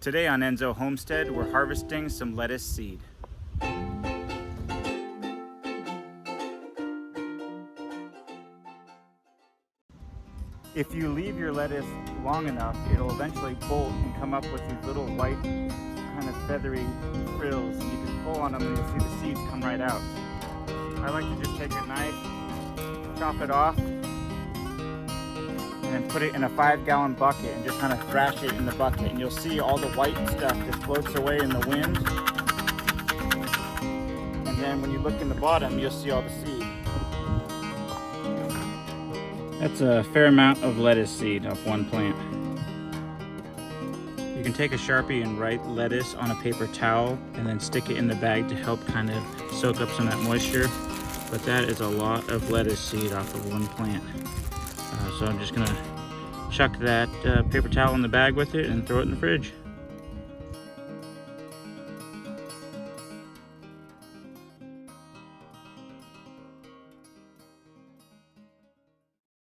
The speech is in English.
Today on Enso Homestead, we're harvesting some lettuce seed. If you leave your lettuce long enough, it'll eventually bolt and come up with these little white, kind of feathery frills. And you can pull on them and you'll see the seeds come right out. I like to just take a knife, chop it off, and put it in a 5-gallon bucket and just kind of thrash it in the bucket, and you'll see all the white stuff just floats away in the wind. And then when you look in the bottom, you'll see all the seed. That's a fair amount of lettuce seed off one plant. You can take a Sharpie and write lettuce on a paper towel and then stick it in the bag to help kind of soak up some of that moisture. But that is a lot of lettuce seed off of one plant. So I'm just gonna chuck that paper towel in the bag with it and throw it in the fridge.